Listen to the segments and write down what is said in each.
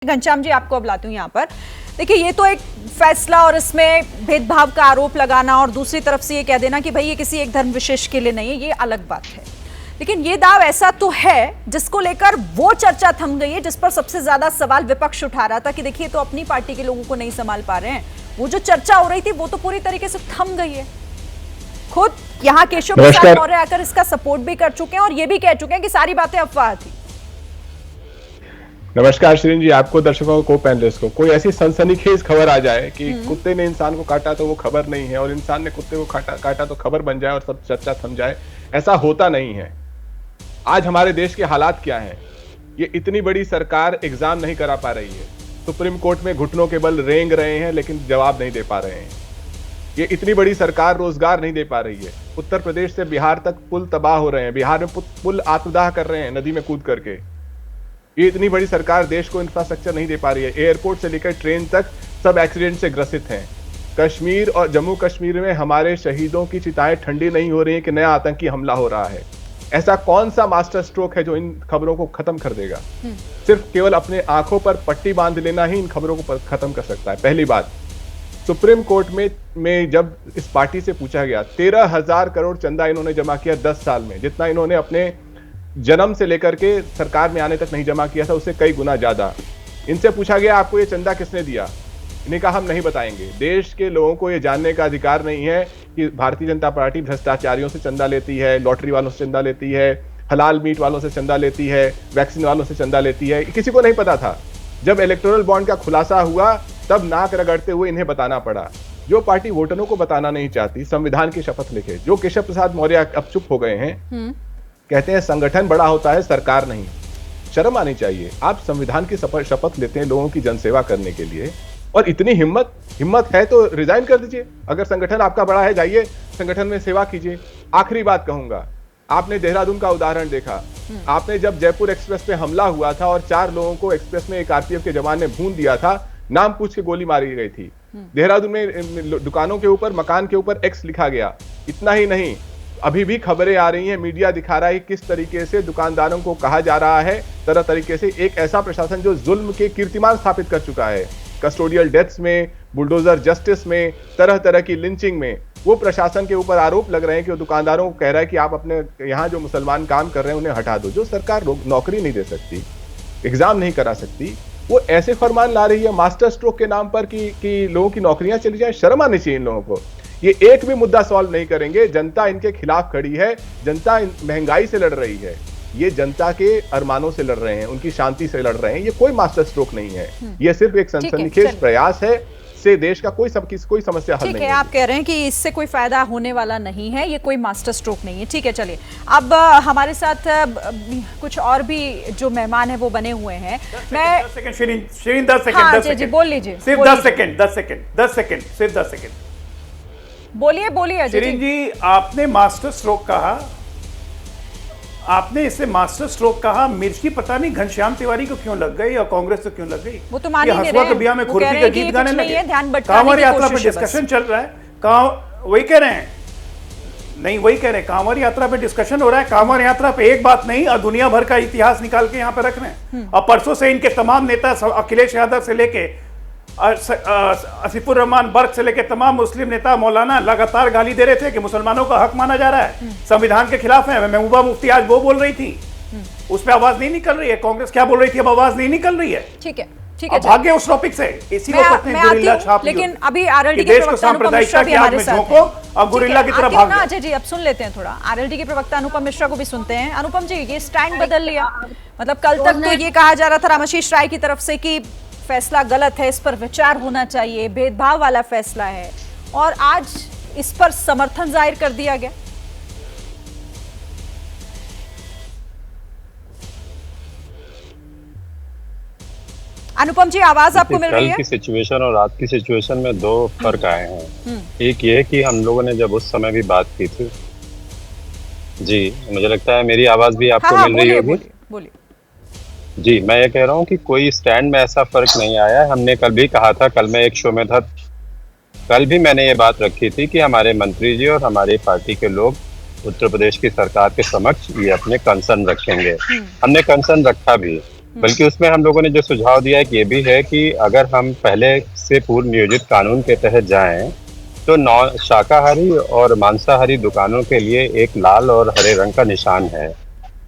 घनश्याम जी, आपको अब लाती हूँ यहाँ पर। देखिए, ये तो एक फैसला और इसमें भेदभाव का आरोप लगाना और दूसरी तरफ से ये कह देना कि भाई ये किसी एक धर्म विशेष के लिए नहीं है, ये अलग बात है। लेकिन ये दाव ऐसा तो है जिसको लेकर वो चर्चा थम गई है जिस पर सबसे ज्यादा सवाल विपक्ष उठा रहा था कि देखिए तो अपनी पार्टी के लोगों को नहीं संभाल पा रहे हैं। वो जो चर्चा हो रही थी वो तो पूरी तरीके से थम गई है। खुद यहाँ केशव प्रसाद मौर्य आकर इसका सपोर्ट भी कर चुके हैं और ये भी कह चुके हैं कि सारी बातें अफवाह थी। नमस्कार श्रीन जी, आपको, दर्शकों को, पैनलिस्ट को। कोई ऐसी सनसनीखेज खबर आ जाए कि कुत्ते ने इंसान को काटा तो वो खबर नहीं है और इंसान ने कुत्ते को काटा तो खबर बन जाए और सब चर्चा थम जाए, ऐसा होता नहीं है। आज हमारे देश के हालात क्या हैं? ये इतनी बड़ी सरकार एग्जाम नहीं करा पा रही है, सुप्रीम कोर्ट में घुटनों के बल रेंग रहे हैं लेकिन जवाब नहीं दे पा रहे हैं। ये इतनी बड़ी सरकार रोजगार नहीं दे पा रही है। उत्तर प्रदेश से बिहार तक पुल तबाह हो रहे हैं, बिहार में पुल आत्मदाह कर रहे हैं नदी में कूद करके। ये इतनी बड़ी सरकार देश को इंफ्रास्ट्रक्चर नहीं दे पा रही है। एयरपोर्ट से लेकर ट्रेन तक सब एक्सीडेंट से ग्रसित हैं। कश्मीर और जम्मू कश्मीर में हमारे शहीदों की चिताएं ठंडी नहीं हो रही है कि नया आतंकी हमला हो रहा है। ऐसा कौन सा मास्टर स्ट्रोक है जो इन खबरों को खत्म कर देगा? सिर्फ केवल अपने आंखों पर पट्टी बांध लेना ही इन खबरों को खत्म कर सकता है। पहली बात, सुप्रीम कोर्ट में जब इस पार्टी से पूछा गया, 13,000 करोड़ चंदा इन्होंने जमा किया 10 साल में, जितना इन्होंने अपने जन्म से लेकर के सरकार में आने तक नहीं जमा किया था, उससे कई गुना ज्यादा। इनसे पूछा गया आपको ये चंदा किसने दिया? इन्हें कहा हम नहीं बताएंगे। देश के लोगों को ये जानने का अधिकार नहीं है कि भारतीय जनता पार्टी भ्रष्टाचारियों से चंदा लेती है, लॉटरी वालों से चंदा लेती है, हलाल मीट वालों से चंदा लेती है, वैक्सीन वालों से चंदा लेती है। किसी को नहीं पता था। जब इलेक्टोरल बॉन्ड का खुलासा हुआ तब नाक रगड़ते हुए इन्हें बताना पड़ा। जो पार्टी वोटरों को बताना नहीं चाहती, संविधान की शपथ लेके, जो केशव प्रसाद मौर्य अब चुप हो गए हैं, कहते हैं संगठन बड़ा होता है, सरकार नहीं। शर्म आनी चाहिए। आप संविधान की शपथ लेते हैं लोगों की जनसेवा करने के लिए, और इतनी हिम्मत है तो रिजाइन कर दीजिए। अगर संगठन आपका बड़ा है, जाइए संगठन में सेवा कीजिए। आखिरी बात कहूंगा, आपने देहरादून का उदाहरण देखा। आपने जब जयपुर एक्सप्रेस पे हमला हुआ था और 4 लोगों को एक्सप्रेस में एक आरपीएफ के जवान ने भून दिया था, नाम पूछ के गोली मारी गई थी। देहरादून में दुकानों के ऊपर, मकान के ऊपर एक्स लिखा गया। इतना ही नहीं, अभी भी खबरें आ रही हैं, मीडिया दिखा रहा है किस तरीके से दुकानदारों को कहा जा रहा है तरह तरीके से। एक ऐसा प्रशासन जो जुल्म के कीर्तिमान स्थापित कर चुका है, कस्टोडियल डेथ्स में, बुलडोजर जस्टिस में, तरह तरह की लिंचिंग में, वो प्रशासन के ऊपर आरोप लग रहे हैं कि वो दुकानदारों को कह रहा है कि आप अपने यहाँ जो मुसलमान काम कर रहे हैं उन्हें हटा दो। जो सरकार नौकरी नहीं दे सकती, एग्जाम नहीं करा सकती, वो ऐसे फरमान ला रही है मास्टर स्ट्रोक के नाम पर कि लोगों की नौकरियां चली जाए। शर्म आनी चाहिए इन लोगों को। ये एक भी मुद्दा सॉल्व नहीं करेंगे। जनता इनके खिलाफ खड़ी है। जनता महंगाई से लड़ रही है, ये जनता के अरमानों से लड़ रहे हैं, उनकी शांति से लड़ रहे हैं। ये कोई मास्टर स्ट्रोक नहीं है, ये सिर्फ एक सनसनीखेज प्रयास है से देश का कोई समस्या हल नहीं है। आप कह रहे हैं कि इससे कोई फायदा होने वाला नहीं है, ये कोई मास्टर स्ट्रोक नहीं है। ठीक है, चलिए अब हमारे साथ कुछ और भी जो मेहमान है वो बने हुए हैं। मैं 10 सेकंड श्रीन 10 सेकंड जी बोल लीजिए, सिर्फ 10 सेकंड सिर्फ 10 सेकंड बोलिए श्रीन जी। आपने मास्टर स्ट्रोक कहा, आपने इसे मास्टर स्ट्रोक कहा। मिर्ची पता नहीं घनश्याम तिवारी को क्यों लग गई और कांग्रेस को क्यों लग गई। वो तो मान ही नहीं रहे, कबिया में खुरपी का गीत गाने लगे। कांवड़ यात्रा पे डिस्कशन चल रहा है, वही कह रहे हैं, नहीं वही कह रहे हैं, कांवड़ यात्रा पे डिस्कशन हो रहा है। कांवड़ यात्रा पे एक बात नहीं और दुनिया भर का इतिहास निकाल के यहाँ पे रख रहे हैं। और परसों से इनके तमाम नेता, अखिलेश यादव से लेके आसिफुर रहमान बर्क से लेकर तमाम मुस्लिम नेता, मौलाना लगातार गाली दे रहे थे कि मुसलमानों का हक माना जा रहा है, संविधान के खिलाफ है। महबूबा मुफ्ती आज वो बोल रही थी, उस पर आवाज नहीं निकल रही है। कांग्रेस क्या बोल रही थी, अब आवाज नहीं निकल रही है। ठीक है भाग्य उस टॉपिक से, इसी को कहते हैं गुरिल्ला छाप। लेकिन अभी आरएलडी के प्रवक्ता अनुपम मिश्रा भी हमारे साथ हैं। और गुरिल्ला की तरफ भाग। अजय जी अब सुन लेते हैं थोड़ा, आरएलडी के प्रवक्ता अनुपम मिश्रा को भी सुनते हैं। अनुपम जी, ये स्टैंड बदल लिया, मतलब कल तक तो ये कहा जा रहा था रामाशीष राय की तरफ से कि फैसला गलत है, इस पर विचार होना चाहिए, भेदभाव वाला फैसला है, और आज इस पर समर्थन जाहिर कर दिया गया। अनुपम जी, आवाज आपको मिल रही है? कल की सिचुएशन और रात की सिचुएशन में 2 फर्क आए हैं। एक ये है कि हम लोगों ने जब उस समय भी बात की थी, जी मुझे लगता है मेरी आवाज भी आपको मिल रही होगी। बोलिए। जी, मैं ये कह रहा हूँ कि कोई स्टैंड में ऐसा फर्क नहीं आया। हमने कल भी कहा था, कल मैं एक शो में था, कल भी मैंने ये बात रखी थी कि हमारे मंत्री जी और हमारी पार्टी के लोग उत्तर प्रदेश की सरकार के समक्ष ये अपने कंसर्न रखेंगे। हमने कंसर्न रखा भी। बल्कि उसमें हम लोगों ने जो सुझाव दिया है कि ये भी है कि अगर हम पहले से पूर्व नियोजित कानून के तहत जाएं तो शाकाहारी और मांसाहारी दुकानों के लिए एक लाल और हरे रंग का निशान है,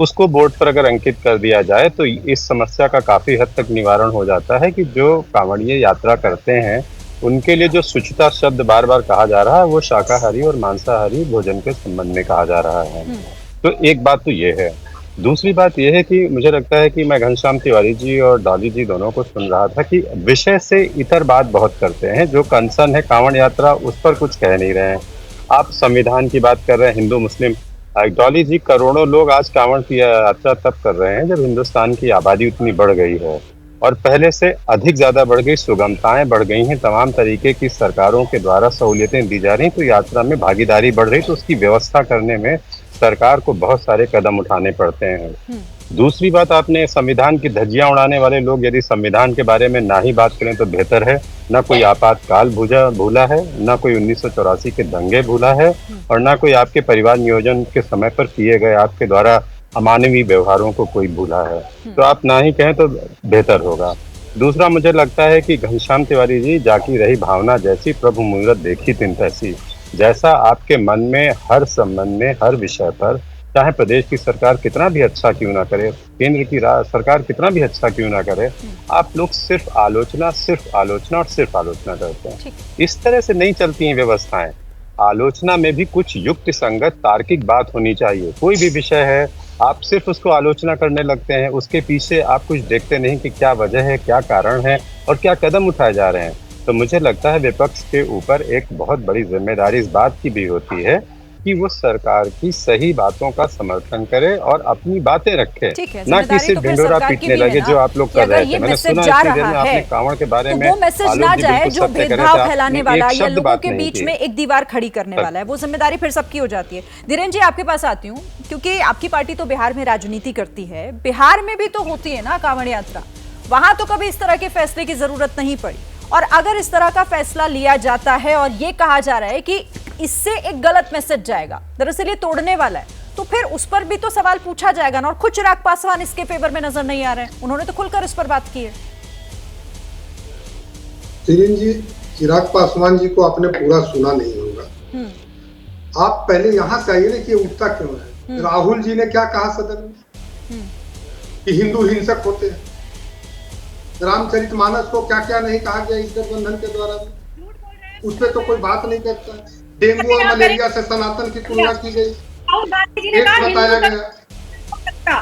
उसको बोर्ड पर अगर अंकित कर दिया जाए तो इस समस्या का काफी हद तक निवारण हो जाता है कि जो कांवड़िए यात्रा करते हैं उनके लिए जो शुचिता शब्द बार बार कहा जा रहा है वो शाकाहारी और मांसाहारी भोजन के संबंध में कहा जा रहा है। तो एक बात तो ये है। दूसरी बात यह है कि मुझे लगता है कि मैं घनश्याम तिवारी जी और डॉली जी दोनों को सुन रहा था कि विषय से इतर बात बहुत करते हैं, जो कंसर्न है कांवड़ यात्रा उस पर कुछ कह नहीं रहे हैं। आप संविधान की बात कर रहे हैं, हिंदू मुस्लिम, डॉली जी करोड़ों लोग आज कांवड़ की यात्रा तब कर रहे हैं जब हिंदुस्तान की आबादी उतनी बढ़ गई है और पहले से अधिक ज्यादा बढ़ गई, सुगमताएं बढ़ गई हैं, तमाम तरीके की सरकारों के द्वारा सहूलियतें दी जा रही, तो यात्रा में भागीदारी बढ़ रही, तो उसकी व्यवस्था करने में सरकार को बहुत सारे कदम उठाने पड़ते हैं। दूसरी बात, आपने संविधान की धज्जियां उड़ाने वाले लोग यदि संविधान के बारे में ना ही बात करें तो बेहतर है। ना कोई आपातकाल भूला है, ना कोई 1984 के दंगे भूला है और ना कोई आपके परिवार नियोजन के समय पर किए गए आपके द्वारा अमानवीय व्यवहारों को कोई भूला है। तो आप ना ही कहें तो बेहतर होगा। दूसरा, मुझे लगता है कि घनश्याम तिवारी जी, जाकी रही भावना जैसी प्रभु मूरत देखी तिन तैसी, जैसा आपके मन में हर संबंध में, हर विषय पर, चाहे प्रदेश की सरकार कितना भी अच्छा क्यों ना करे, केंद्र की सरकार कितना भी अच्छा क्यों ना करे, आप लोग सिर्फ आलोचना और सिर्फ आलोचना करते हैं। इस तरह से नहीं चलती हैं व्यवस्थाएं। आलोचना में भी कुछ युक्ति संगत तार्किक बात होनी चाहिए। कोई भी विषय है, आप सिर्फ उसको आलोचना करने लगते हैं, उसके पीछे आप कुछ देखते नहीं कि क्या वजह है, क्या कारण है और क्या कदम उठाए जा रहे हैं। तो मुझे लगता है विपक्ष के ऊपर एक बहुत बड़ी जिम्मेदारी इस बात की भी होती है कि वो सरकार की सही बातों का समर्थन करे और अपनी बातें रखे, ना कि सिर्फ ढिंडोरा पीटने लगे जो आप लोग कर रहे थे। मैंने सुना इतनी देर में आपने कांवड़ के बारे में वो मैसेज ना जाए जो भेदभाव फैलाने वाला या लोगों के बीच में एक दीवार खड़ी करने वाला है, वो जिम्मेदारी फिर सबकी हो जाती है। धीरेन्द्र जी, आपके पास आती हूँ, क्योंकि आपकी पार्टी तो बिहार में राजनीति करती है, बिहार में भी तो होती है ना कांवड़ यात्रा, वहां तो कभी इस तरह के फैसले की जरूरत नहीं पड़ी। और अगर इस तरह का फैसला लिया जाता है और ये कहा जा रहा है कि इससे एक गलत मैसेज जाएगा, दरअसल ये तोड़ने वाला है, तो फिर उस पर भी तो सवाल पूछा जाएगा ना। और खुद चिराग पासवान इसके फेवर में नजर नहीं आ रहे हैं, उन्होंने तो खुलकर इस पर बात की है। जी, चिराग पासवान जी को आपने पूरा सुना नहीं होगा। आप पहले यहां से आइए ना कि उठता क्यों है। राहुल जी ने क्या कहा सदन में कि हिंदू हिंसक होते हैं। रामचरितमानस को क्या क्या नहीं कहा गया इस गठबंधन के द्वारा, उस पर तो कोई बात नहीं करता। डेंगू और मलेरिया से सनातन की तुलना की गई, एक बताया गया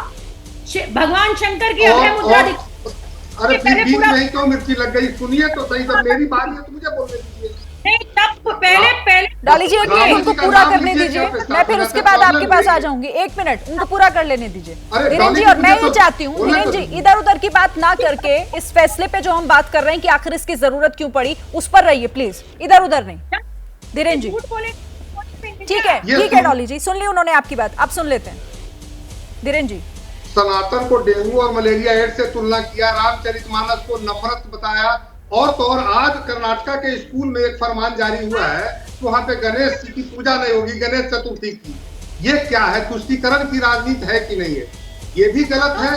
भगवान शंकर की अरे फिर बीच में ही क्यों मिर्ची लग गई? सुनिए तो सही, जब मेरी बारी है तो मुझे बोलने दीजिए। नहीं, तब पहले डॉली जी उनको पूरा करने दीजिए, मैं फिर उसके बाद आपके पास आ जाऊंगी। 1 मिनट उनको पूरा कर लेने दीजिए धीरेन्द्र जी। और मैं ये चाहती हूँ धीरेन्द्र जी, इधर उधर की बात ना करके इस फैसले पे जो हम बात कर रहे हैं कि आखिर इसकी जरूरत क्यों पड़ी, उस पर रहिए प्लीज, इधर उधर नहीं। धीरेन्द्र जी ठीक है डॉली जी, सुन ली उन्होंने आपकी बात, आप सुन लेते हैं धीरेन्द्र जी। सनातन को डेंगू और मलेरिया एड्स से तुलना किया, रामचरितमानस को नफरत बताया, और तो और आज कर्नाटका के स्कूल में एक फरमान जारी हुआ है कि वहां पे गणेश जी की पूजा नहीं होगी, गणेश चतुर्थी की। ये क्या है? तुष्टीकरण की राजनीति है कि नहीं है? ये भी गलत है।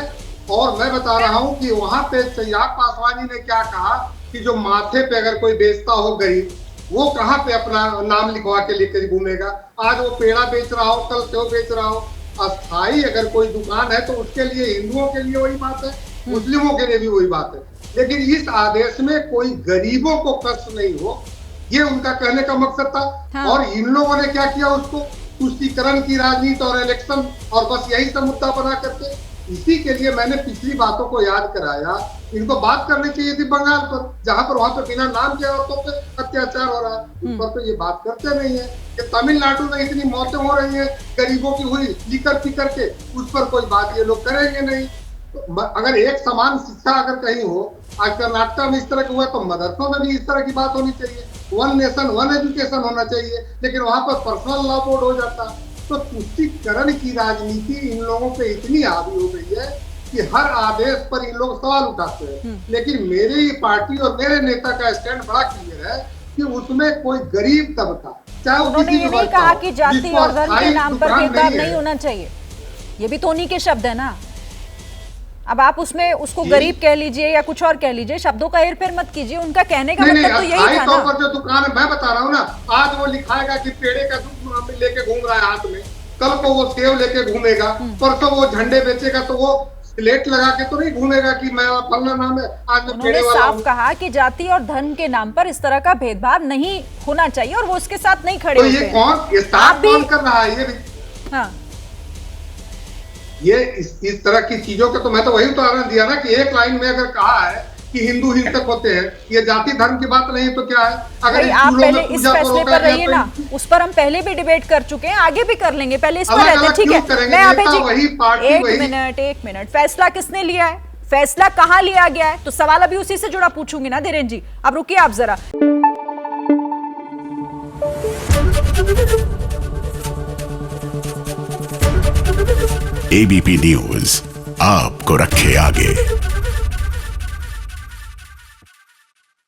और मैं बता रहा हूं कि वहां पे चिराग पासवान जी ने क्या कहा कि जो माथे पे अगर कोई बेचता हो गरीब, वो कहाँ पे अपना नाम लिखवा के लेकर घूमेगा? आज वो पेड़ा बेच रहा हो, कल सेव बेच रहा हो। अस्थाई अगर कोई दुकान है तो उसके लिए हिंदुओं के लिए वही बात है, मुस्लिमों के लिए भी वही बात है, लेकिन इस आदेश में कोई गरीबों को कष्ट नहीं हो, ये उनका कहने का मकसद था। हाँ। और इन लोगों ने क्या किया? उसको तुष्टीकरण की राजनीति और इलेक्शन और बस यही सब मुद्दा बना करके, इसी के लिए मैंने पिछली बातों को याद कराया। इनको बात करनी चाहिए थी बंगाल पर, जहां पर वहां पर बिना नाम के औरतों पर अत्याचार हो रहा है, उस पर तो ये बात करते नहीं है। कि तमिलनाडु में इतनी मौतें हो रही है गरीबों की हुई लीकर पीकर के, उस पर कोई बात ये लोग करेंगे नहीं। तो अगर एक समान शिक्षा अगर कहीं हो, आज कर्नाटक में इस तरह का हुआ तो मदरसों में भी इस तरह की बात होनी चाहिए। 1 नेशन 1 एजुकेशन होना चाहिए, लेकिन वहां पर पर्सनल लॉ बोर्ड हो जाता। तो तुष्टीकरण की राजनीति इन लोगों पे इतनी हावी हो गई है कि हर आदेश पर इन लोग सवाल उठाते हैं। लेकिन मेरी पार्टी और मेरे नेता का स्टैंड बड़ा क्लियर है कि उसमें कोई गरीब तबका, चाहे उन्होंने ये नहीं कहा कि जाति और धर्म के नाम पर भेदभाव नहीं होना चाहिए, ये भी तो उन्हीं के शब्द है ना। अब आप उसमें उसको गरीब कह लीजिए या कुछ और कह लीजिए, शब्दों का हेर फेर मत कीजिए, उनका कहने का मतलब तो यही था स्थायी तौर ना। पर जो दुकान है, मैं बता रहा हूँ ना, आज वो लिखाएगा कि पेड़े का दूध लेके घूम रहा है हाथ में, कल को वो सेव लेके घूमेगा, परसों वो झंडे बेचेगा तो वो स्लेट लगा के तो नहीं घूमेगा कि मैं फलना नाम है, आज मैं उन्होंने पेड़े वाला साफ हूँ। कहा कि जाति और धर्म के नाम पर इस तरह का भेदभाव नहीं होना चाहिए और वो उसके साथ नहीं खड़े तो होते ये हैं। कौन, ये आप स्टार्ट भी- कौन कर रहा है? ये हाँ, ये इस तरह की चीजों का तो मैं तो वही उदाहरण दिया ना कि एक लाइन में अगर कहा है कि हिंदू हिंसक होते हैं, ये जाति धर्म की बात नहीं तो क्या है? अगर भाई आप स्कूलों में पहले इस पूजा को फैसले रोका पर गया रहिए तो ना, उस पर हम पहले भी डिबेट कर चुके हैं, आगे भी कर लेंगे, पहले इस पर अलग रहते हैं, अलग ठीक क्यों है। करेंगे? मैं अभय नेता जी, वही, पार्टी वही। एक मिनट, फैसला किसने लिया है, फैसला कहाँ लिया गया है, तो सवाल अभी उसी से जुड़ा पूछूंगी ना धीरेन्द्र जी। अब रुकिए आप जरा। एबीपी न्यूज आपको रखे आगे।